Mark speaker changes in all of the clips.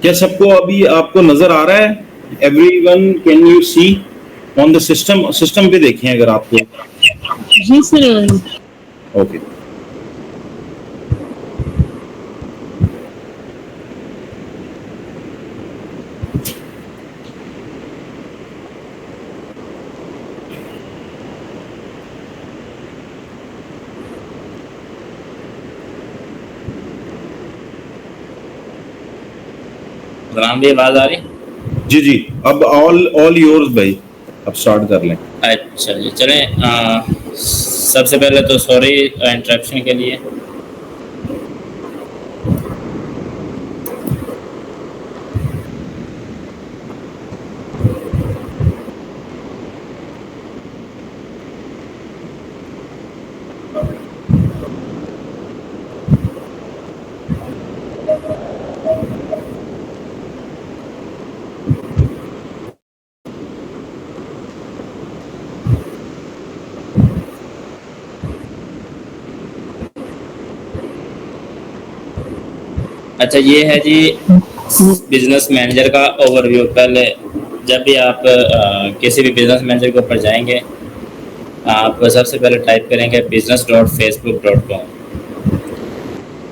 Speaker 1: क्या सबको अभी आपको नजर आ रहा है? Everyone can you see on the system? System पे देखें अगर आपको।
Speaker 2: जी सर।
Speaker 1: ओके।
Speaker 3: राम भी आवाज आ रही?
Speaker 1: जी जी, अब ऑल योर्स भाई, अब स्टार्ट कर लें।
Speaker 3: अच्छा जी, चलें। सबसे पहले तो सॉरी इंटरप्शन के लिए। अच्छा, ये है जी बिजनेस मैनेजर का ओवरव्यू। पहले जब भी आप किसी भी बिजनेस मैनेजर के ऊपर जाएंगे, आप सबसे पहले टाइप करेंगे business.facebook.com।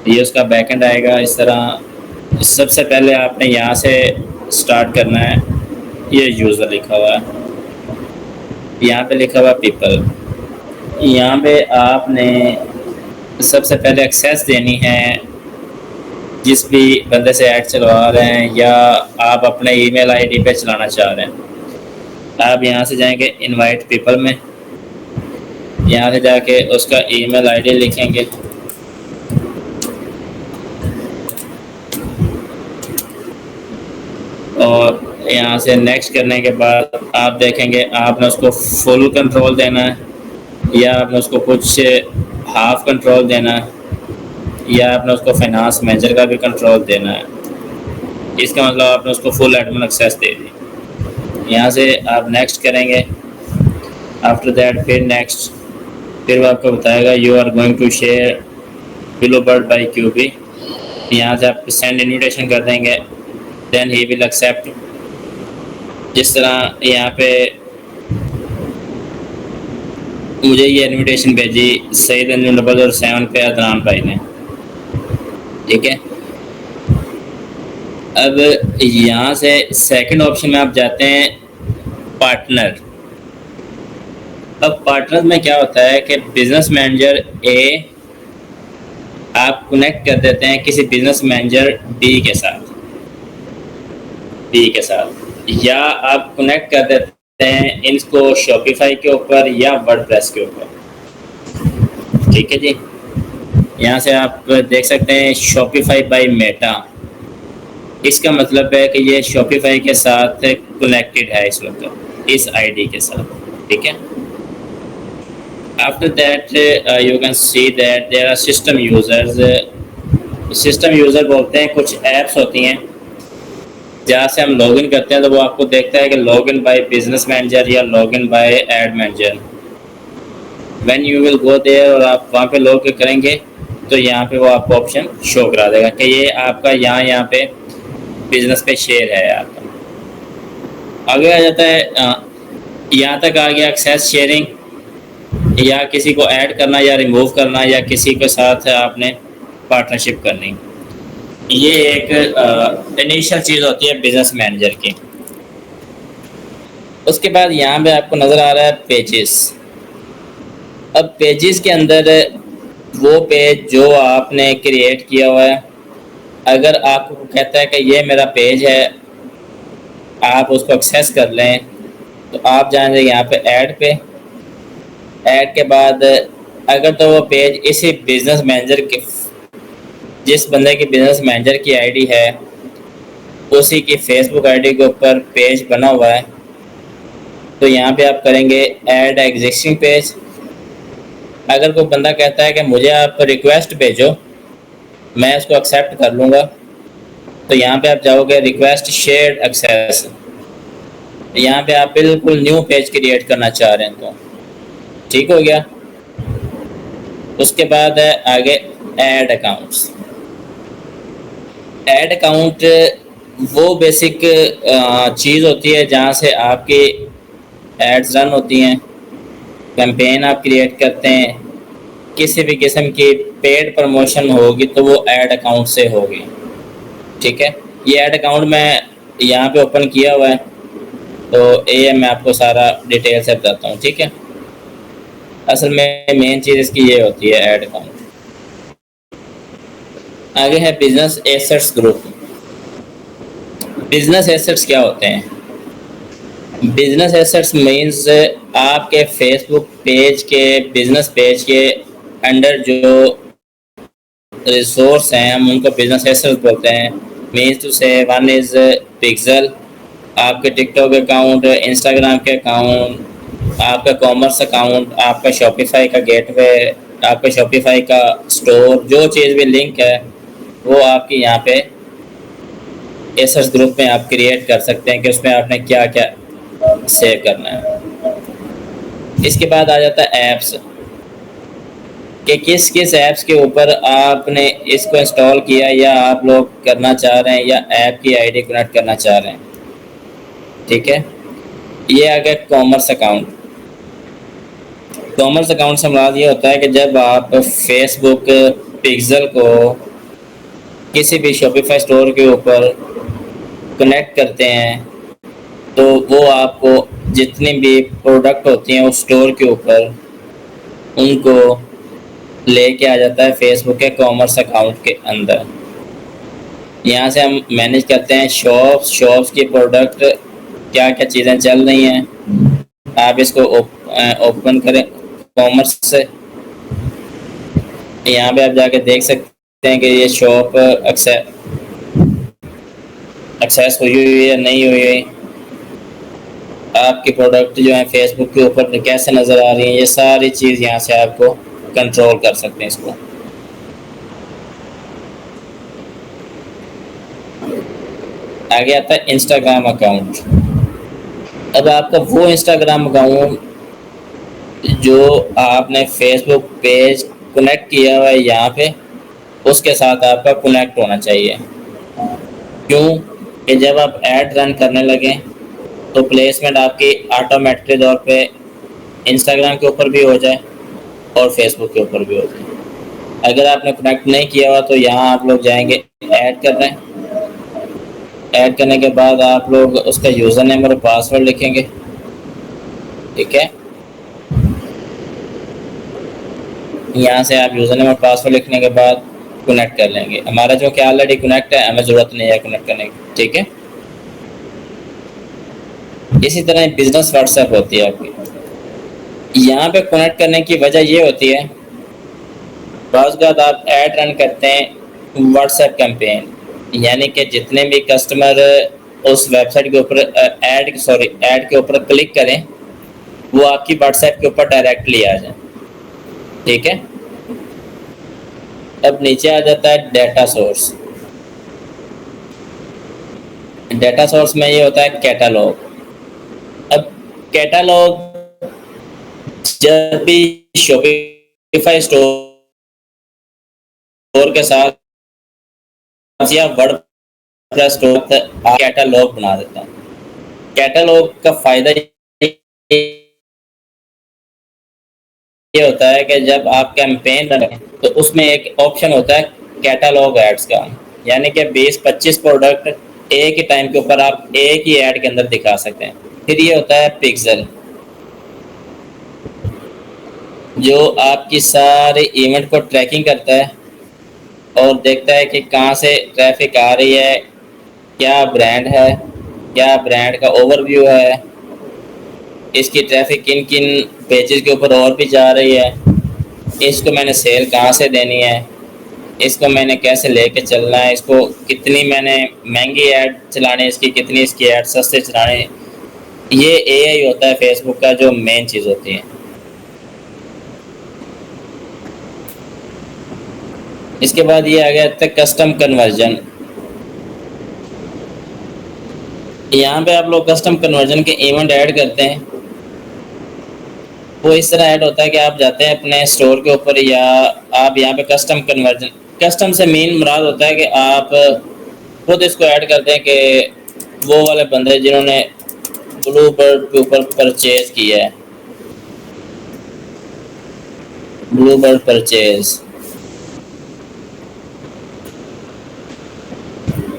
Speaker 3: ये उसका बैकएंड आएगा इस तरह। सबसे पहले आपने यहाँ से स्टार्ट करना है। ये यूज़र लिखा हुआ है, यहाँ पे लिखा हुआ पीपल। यहाँ पे आपने सबसे पहले एक्सेस देनी है जिस भी बंदे से ऐड चलवा रहे हैं या आप अपने ईमेल आईडी पे चलाना चाह रहे हैं। आप यहाँ से जाएंगे इनवाइट पीपल में, यहाँ से जाके उसका ईमेल आईडी लिखेंगे। और यहाँ से नेक्स्ट करने के बाद आप देखेंगे आपने उसको फुल कंट्रोल देना है या आपने उसको कुछ हाफ कंट्रोल देना है या आपने उसको फाइनेंस मैनेजर का भी कंट्रोल देना है। इसका मतलब आपने उसको फुल एडमिन एक्सेस दे दी। यहाँ से आप नेक्स्ट करेंगे। आफ्टर दैट फिर नेक्स्ट, फिर वो आपको बताएगा you are going to share below bird by QB. यहाँ से आप सेंड इन्विटेशन कर देंगे, देन ही विल एक्सेप्ट। जिस तरह यहाँ पे मुझे ये इन्विटेशन भेजी सईद अंजुम 007 पे अदनान भाई ने, ठीक है। अब यहाँ से सेकंड ऑप्शन में आप जाते हैं पार्टनर। अब पार्टनर में क्या होता है कि बिजनेस मैनेजर ए आप कनेक्ट कर देते हैं किसी बिजनेस मैनेजर बी के साथ, या आप कनेक्ट कर देते हैं इनको शॉपिफाई के ऊपर या वर्डप्रेस के ऊपर, ठीक है जी। यहाँ से आप देख सकते हैं शॉपिफाई बाय मेटा। इसका मतलब है कि ये शॉपिफाई के साथ कनेक्टेड है इस वक्त इस आईडी के साथ, ठीक है। After that you can see that there are system users. System user बोलते हैं कुछ ऐप्स होती हैं जहाँ से हम लॉगिन करते हैं तो वो आपको देखता है कि लॉगिन बाय बिजनेस मैनेजर या login by ad manager. When you will go there और आप वहाँ पे लॉग करेंगे तो यहाँ पे वो आपको ऑप्शन शो करा देगा कि ये आपका यहाँ पे बिजनेस पे शेयर है आपका। आगे आ जाता है यहाँ तक आ गया एक्सेस शेयरिंग, या किसी को ऐड करना या रिमूव करना या किसी के साथ आपने पार्टनरशिप करनी। ये एक इनिशियल चीज़ होती है बिजनेस मैनेजर की। उसके बाद यहाँ पे आपको नज़र आ रहा है पेजेस। अब पेजेस के अंदर वो पेज जो आपने क्रिएट किया हुआ है, अगर आपको कहता है कि ये मेरा पेज है आप उसको एक्सेस कर लें तो आप जाएंगे यहाँ पे ऐड पे। ऐड के बाद अगर तो वो पेज इसी बिजनेस मैनेजर के, जिस बंदे की बिजनेस मैनेजर की आईडी है उसी की फेसबुक आईडी के ऊपर पेज बना हुआ है तो यहाँ पे आप करेंगे ऐड एग्जिस्टिंग पेज। अगर कोई बंदा कहता है कि मुझे आप रिक्वेस्ट भेजो मैं उसको एक्सेप्ट कर लूँगा तो यहाँ पे आप जाओगे रिक्वेस्ट शेयर्ड एक्सेस। यहाँ पे आप बिल्कुल न्यू पेज क्रिएट करना चाह रहे हैं तो ठीक हो गया। उसके बाद है आगे ऐड अकाउंट्स। ऐड अकाउंट वो बेसिक चीज़ होती है जहाँ से आपकी एड्स रन होती हैं, कैंपेन आप क्रिएट करते हैं, किसी भी किस्म की पेड प्रमोशन होगी तो वो ऐड अकाउंट से होगी। ठीक है, ये ऐड अकाउंट मैं यहाँ पे ओपन किया हुआ है, तो ये मैं आपको सारा डिटेल से बताता हूँ। ठीक है, असल में मेन चीज़ इसकी ये होती है ऐड अकाउंट। आगे है business assets group. Business assets क्या होते हैं? बिजनेस एसेट्स मीन्स आपके फेसबुक पेज के, बिजनेस पेज के अंडर जो रिसोर्स हैं हम उनको बिजनेस एसेट्स बोलते हैं। मीन्स टू से वन इज पिक्सल, आपके टिकटॉक अकाउंट, इंस्टाग्राम के अकाउंट, आपका कॉमर्स अकाउंट, आपका शॉपिफाई का गेटवे, आपका शॉपिफाई का स्टोर, जो चीज़ भी लिंक है वो आपकी यहाँ पे एसेट्स ग्रुप में आप क्रिएट कर सकते हैं कि उसमें आपने क्या क्या सेव करना है। इसके बाद आ जाता है ऐप्स, कि किस किस ऐप्स के ऊपर आपने इसको इंस्टॉल किया या आप लोग करना चाह रहे हैं या ऐप की आईडी कनेक्ट करना चाह रहे हैं। ठीक है, ये आ गया कॉमर्स अकाउंट। कॉमर्स अकाउंट से मुराद ये होता है कि जब आप फेसबुक पिक्सल को किसी भी शॉपिफाई स्टोर के ऊपर कनेक्ट करते हैं तो वो आपको जितनी भी प्रोडक्ट होती हैं उस स्टोर के ऊपर उनको लेके आ जाता है फेसबुक के कॉमर्स अकाउंट के अंदर। यहाँ से हम मैनेज करते हैं शॉप्स की प्रोडक्ट क्या क्या चीज़ें चल रही हैं। आप इसको ओपन करें कॉमर्स से, यहाँ पे आप जाके देख सकते हैं कि ये शॉप एक्सेस हुई हुई है नहीं हुई हुई, आपकी प्रोडक्ट जो है फेसबुक के ऊपर कैसे नज़र आ रही है, ये सारी चीज़ यहाँ से आपको कंट्रोल कर सकते हैं इसको। आगे आता है इंस्टाग्राम अकाउंट। अब आपका वो इंस्टाग्राम अकाउंट जो आपने फेसबुक पेज कनेक्ट किया हुआ है यहाँ पे, उसके साथ आपका कनेक्ट होना चाहिए। क्यों? कि जब आप ऐड रन करने लगें तो प्लेसमेंट आपकी ऑटोमेटिक तौर पे इंस्टाग्राम के ऊपर भी हो जाए और फेसबुक के ऊपर भी हो जाए। अगर आपने कनेक्ट नहीं किया हुआ तो यहाँ आप लोग जाएंगे ऐड कर रहे हैं, ऐड करने के बाद आप लोग उसका यूज़र नेम और पासवर्ड लिखेंगे। ठीक है, यहाँ से आप यूज़र नेम और पासवर्ड लिखने के बाद कनेक्ट कर लेंगे। हमारा जो कि ऑलरेडी कनेक्ट है, हमें ज़रूरत नहीं है कनेक्ट करने की। ठीक है, इसी तरह बिजनेस व्हाट्सएप होती है आपकी। यहाँ पे कनेक्ट करने की वजह ये होती है, बाज़ बाद आप ऐड रन करते हैं व्हाट्सएप कैंपेन, यानी कि जितने भी कस्टमर उस वेबसाइट के ऊपर ऐड के ऊपर क्लिक करें वो आपकी व्हाट्सएप के ऊपर डायरेक्टली आ जाए। ठीक है, अब नीचे आ जाता है डेटा सोर्स। डेटा सोर्स में ये होता है कैटलॉग। अब कैटलॉग जब भी शॉपिफाई स्टोर के साथ या वर्डप्रेस स्टोर कैटलॉग बना देता है। कैटलॉग का फायदा ये होता है कि जब आप कैंपेन रखें तो उसमें एक ऑप्शन होता है कैटलॉग एड्स का, यानी कि 20-25 प्रोडक्ट एक ही टाइम के ऊपर आप एक ही ऐड के अंदर दिखा सकते हैं। फिर ये होता है पिक्सल, जो आपकी सारे इवेंट को ट्रैकिंग करता है और देखता है कि कहाँ से ट्रैफिक आ रही है, क्या ब्रांड है, क्या ब्रांड का ओवरव्यू है, इसकी ट्रैफिक किन किन पेजेस के ऊपर और भी जा रही है, इसको मैंने सेल कहाँ से देनी है, इसको मैंने कैसे लेके चलना है, इसको कितनी मैंने महंगी ऐड चलानी है, इसकी कितनी इसकी ऐड सस्ते चलानी है। ये एआई होता है फेसबुक का जो मेन चीज़ होती है। इसके बाद ये आ गया कस्टम कन्वर्जन। यहाँ पे आप लोग कस्टम कन्वर्जन के इवेंट ऐड करते हैं। वो इस तरह ऐड होता है कि आप जाते हैं अपने स्टोर के ऊपर या आप यहाँ पे कस्टम कन्वर्जन, कस्टम से मेन मुराद होता है कि आप खुद इसको ऐड कर दें कि वो वाले बंदे जिन्होंने ब्लू बर्ड के ऊपर परचेज किया है, ब्लू बर्ड परचेज,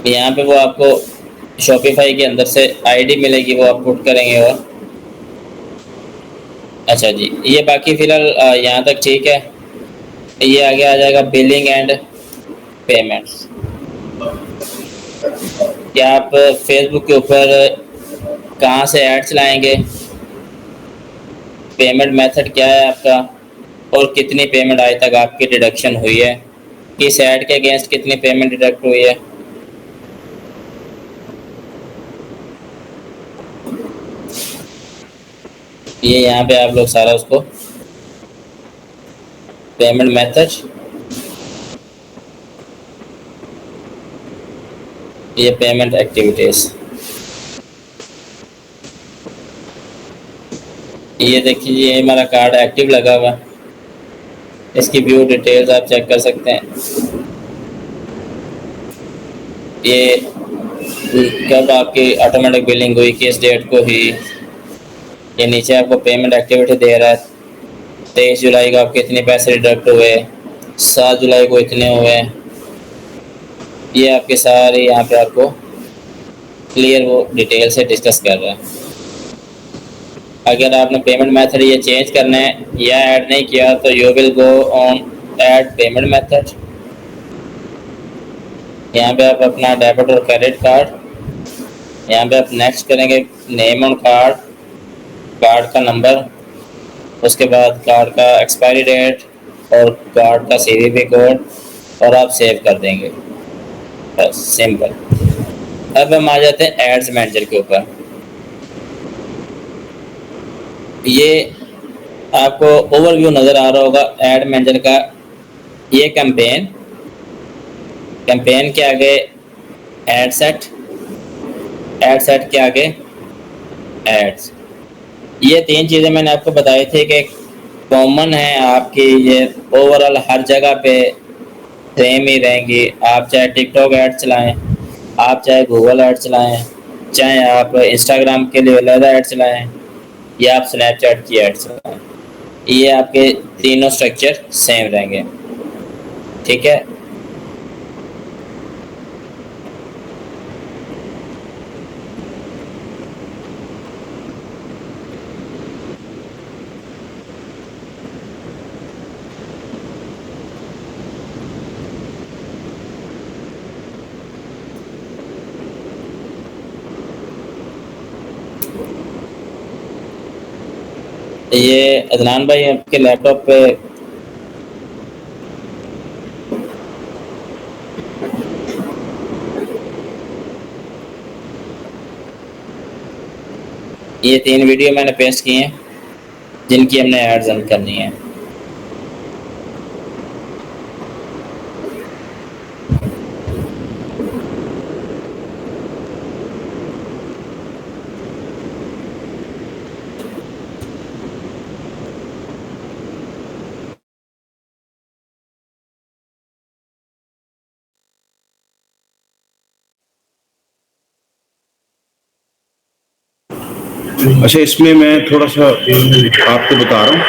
Speaker 3: यहाँ पे वो आपको शॉपिफाई के अंदर से आईडी मिलेगी, वो आप पुट करेंगे। और अच्छा जी, ये बाकी फिलहाल यहाँ तक ठीक है। ये आगे आ जाएगा बिलिंग एंड पेमेंट्स। क्या आप फेसबुक के ऊपर कहाँ से ऐड चलाएंगे, पेमेंट मेथड क्या है आपका, और कितनी पेमेंट आज तक आपकी डिडक्शन हुई है, किस ऐड के अगेंस्ट कितनी पेमेंट डिडक्ट हुई है। ये यहाँ पे आप लोग सारा उसको पेमेंट मेथड, ये पेमेंट एक्टिविटीज, ये देखिए ये हमारा कार्ड एक्टिव लगा हुआ है, इसकी व्यू डिटेल्स आप चेक कर सकते हैं। ये कब आपकी ऑटोमेटिक बिलिंग हुई, किस डेट को हुई। ये नीचे आपको पेमेंट एक्टिविटी दे रहा है, 23 जुलाई को आपके इतने पैसे डिडक्ट हुए, 7 जुलाई को इतने हुए। ये आपके सारे यहाँ पे आपको क्लियर वो डिटेल से डिस्कस कर रहा है। अगर आपने पेमेंट मेथड ये चेंज करना है या ऐड नहीं किया तो you will go on add payment method. यहाँ पे आप अपना डेबिट और क्रेडिट कार्ड, यहाँ पे आप नेक्स्ट करेंगे नेम ऑन कार्ड, कार्ड का नंबर, उसके बाद कार्ड का एक्सपायरी डेट और कार्ड का सीवीवी कोड, और आप सेव कर देंगे। बस सिंपल। अब हम आ जाते हैं एड्स मैनेजर के ऊपर। ये आपको ओवरव्यू नज़र आ रहा होगा एड मैनेजर का। ये कैंपेन, कैंपेन के आगे एड सेट, एड सेट के आगे एड्स। ये तीन चीज़ें मैंने आपको बताई थी कि कॉमन है आपकी, ये ओवरऑल हर जगह पे सेम ही रहेंगी। आप चाहे टिकटॉक ऐड चलाएं, आप चाहे गूगल ऐड चलाएं, चाहे आप इंस्टाग्राम के लिए अलग ऐड चलाएं, या आप स्नैपचैट की ऐड चलाएं, ये आपके तीनों स्ट्रक्चर सेम रहेंगे। ठीक है। ये अदनान भाई आपके लैपटॉप पे ये 3 वीडियो मैंने पेस्ट किए हैं जिनकी हमने एड्स रन करनी है।
Speaker 1: अच्छा, इसमें मैं थोड़ा सा आपको बता रहा हूँ।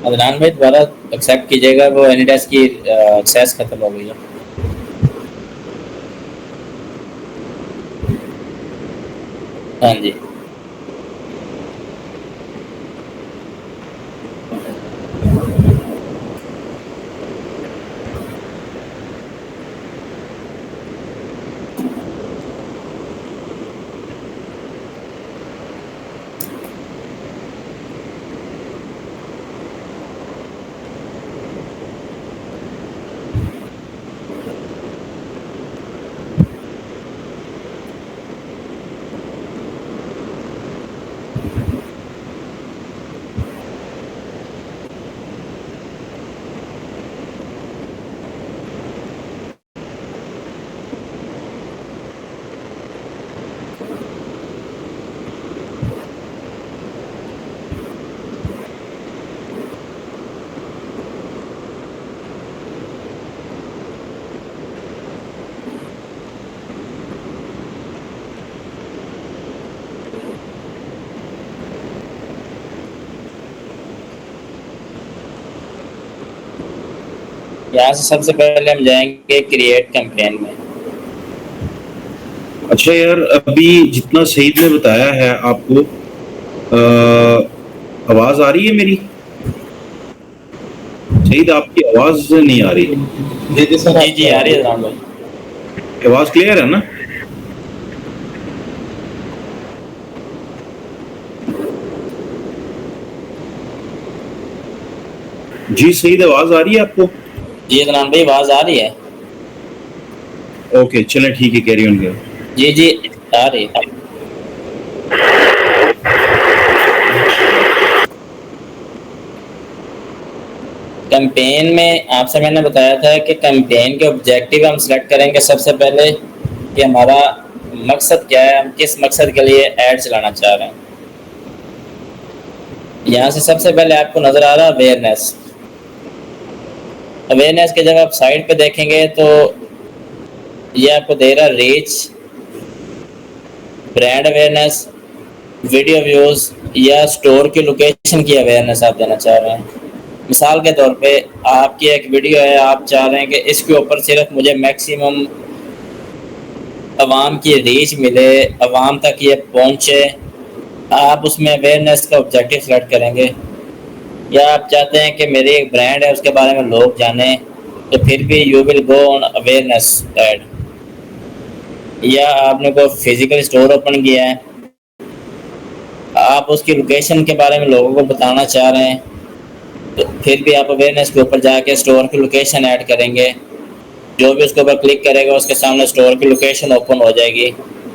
Speaker 3: अदनान भाई दोबारा एक्सेप्ट कीजिएगा, वो एनीडेस्क की एक्सेस खत्म हो गई है। हाँ जी। यहाँ से सबसे पहले हम जाएंगे क्रिएट कैंपेन में।
Speaker 1: अच्छा यार, अभी जितना सईद ने बताया है आपको, आवाज आ रही है मेरी? सईद, आपकी आवाज नहीं आ रही।
Speaker 3: जी जी आ रही है राम भाई।
Speaker 1: आवाज क्लियर है ना? जी सईद, आवाज आ रही है आपको?
Speaker 3: जी इमरान भाई आवाज आ रही है।
Speaker 1: ओके चलें, ठीक है, कैरी ऑन करें।
Speaker 3: जी जी आ रही है। कैंपेन में आपसे मैंने बताया था कि कैंपेन के ऑब्जेक्टिव हम सिलेक्ट करेंगे सबसे पहले कि हमारा मकसद क्या है, हम किस मकसद के लिए ऐड चलाना चाह रहे हैं। यहाँ से सबसे पहले आपको नजर आ रहा है अवेयरनेस। अवेयरनेस के जब आप साइड पे देखेंगे तो ये आपको दे रहा reach, brand awareness, video views या स्टोर की लोकेशन की अवेयरनेस आप देना चाह रहे हैं। मिसाल के तौर पे आपकी एक वीडियो है, आप चाह रहे हैं कि इसके ऊपर सिर्फ मुझे मैक्सिमम आवाम की रीच मिले, आवाम तक ये पहुंचे, आप उसमें अवेयरनेस का ऑब्जेक्टिव सेलेक्ट करेंगे। या आप चाहते हैं कि मेरी एक ब्रांड है उसके बारे में लोग जाने, तो फिर भी you will go on awareness ad. या आपने कोई फिजिकल स्टोर ओपन किया है, आप उसकी लोकेशन के बारे में लोगों को बताना चाह रहे हैं, तो फिर भी आप अवेयरनेस के ऊपर जाके स्टोर की लोकेशन ऐड करेंगे। जो भी उसके ऊपर क्लिक करेगा उसके सामने स्टोर की लोकेशन ओपन हो जाएगी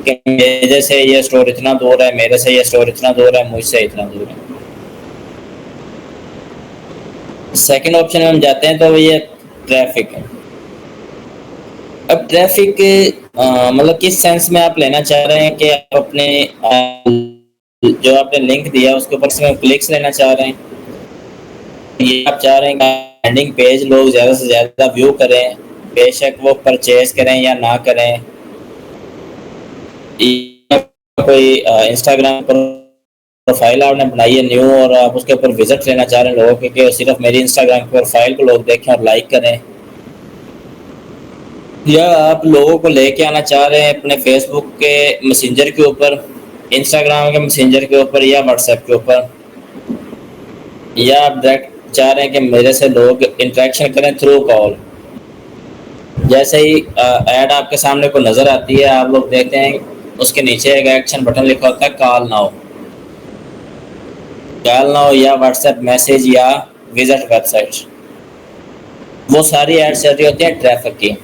Speaker 3: कि मेरे से ये स्टोर इतना दूर है, मेरे से ये स्टोर इतना दूर है, मुझसे इतना दूर है। सेकंड ऑप्शन में हम जाते हैं तो ये ट्रैफिक है। अब ट्रैफिक मतलब किस सेंस में आप लेना चाह रहे हैं कि आप अपने जो आपने लिंक दिया उसके ऊपर से क्लिक्स लेना चाह रहे हैं, ये आप चाह रहे हैं कि लैंडिंग पेज लोग ज़्यादा से ज़्यादा व्यू करें, बेशक वो परचेज करें या ना करें। कोई इंस्टाग्राम पर प्रोफाइल आपने बनाई है न्यू और आप उसके ऊपर विजिट लेना चाह रहे हैं लोगों के कि सिर्फ मेरी इंस्टाग्राम प्रोफाइल को लोग देखें और लाइक करें। या आप लोगों को लेके आना चाह रहे हैं अपने फेसबुक के मैसेंजर के ऊपर, इंस्टाग्राम के मैसेंजर के ऊपर या व्हाट्सएप के ऊपर। या आप डायरेक्ट चाह रहे हैं कि मेरे से लोग इंटरेक्शन करें थ्रू कॉल। जैसे ही ऐड आपके सामने को नज़र आती है, आप लोग देखते हैं उसके नीचे एक एक्शन बटन लिखा होता है कॉल नाउ। कॉल नाउ या व्हाट्सएप मैसेज या विजिट वेबसाइट, वो सारी ऐड चल रही होती है ट्रैफिक की।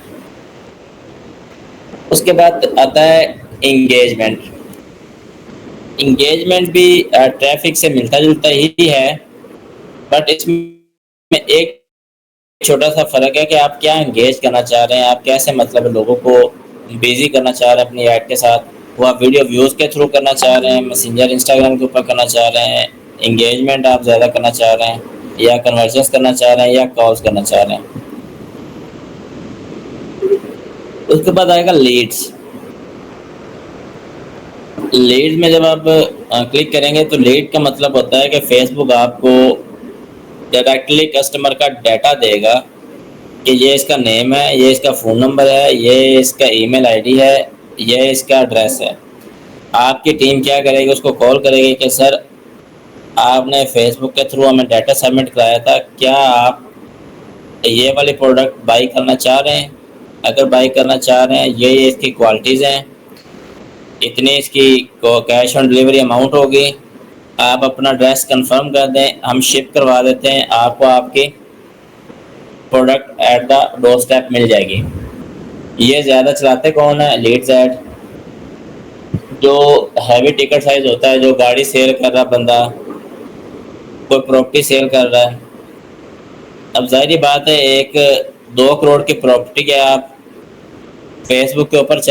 Speaker 3: उसके बाद आता है इंगेजमेंट। इंगेजमेंट भी ट्रैफिक से मिलता जुलता ही है, बट इसमें एक छोटा सा फर्क है कि आप क्या एंगेज करना चाह रहे हैं, आप कैसे मतलब लोगों को बिजी करना चाह रहे हैं अपनी ऐड के साथ। वो आप वीडियो व्यूज़ के थ्रू करना चाह रहे हैं, मैसेंजर इंस्टाग्राम के ऊपर करना चाह रहे हैं, इंगेजमेंट आप ज़्यादा करना चाह रहे हैं, या कन्वर्सेंस करना चाह रहे हैं, या कॉल्स करना चाह रहे हैं। उसके बाद आएगा लीड्स। लीड में जब आप क्लिक करेंगे तो लीड का मतलब होता है कि फेसबुक आपको डायरेक्टली कस्टमर का डाटा देगा कि ये इसका नेम है, ये इसका फ़ोन नंबर है, ये इसका ईमेल आईडी है, ये इसका एड्रेस है। आपकी टीम क्या करेगी, उसको कॉल करेगी कि सर आपने फेसबुक के थ्रू हमें डाटा सबमिट कराया था, क्या आप ये वाली प्रोडक्ट बाई करना चाह रहे हैं? अगर बाई करना चाह रहे हैं, ये इसकी क्वालिटीज़ हैं, इतनी इसकी कैश ऑन डिलीवरी अमाउंट होगी, आप अपना एड्रेस कंफर्म कर दें, हम शिप करवा देते हैं, आपको आपकी product at the doorstep मिल जाएगी। ये ज़्यादा चलाते कौन है? Leads ad. जो हैवी टिकट साइज होता है, जो गाड़ी सेल कर रहा बंदा, कोई प्रॉपर्टी सेल कर रहा है। अब जाहिर बात है, एक 2 करोड़ की प्रॉपर्टी के आप फेसबुक के ऊपर चेक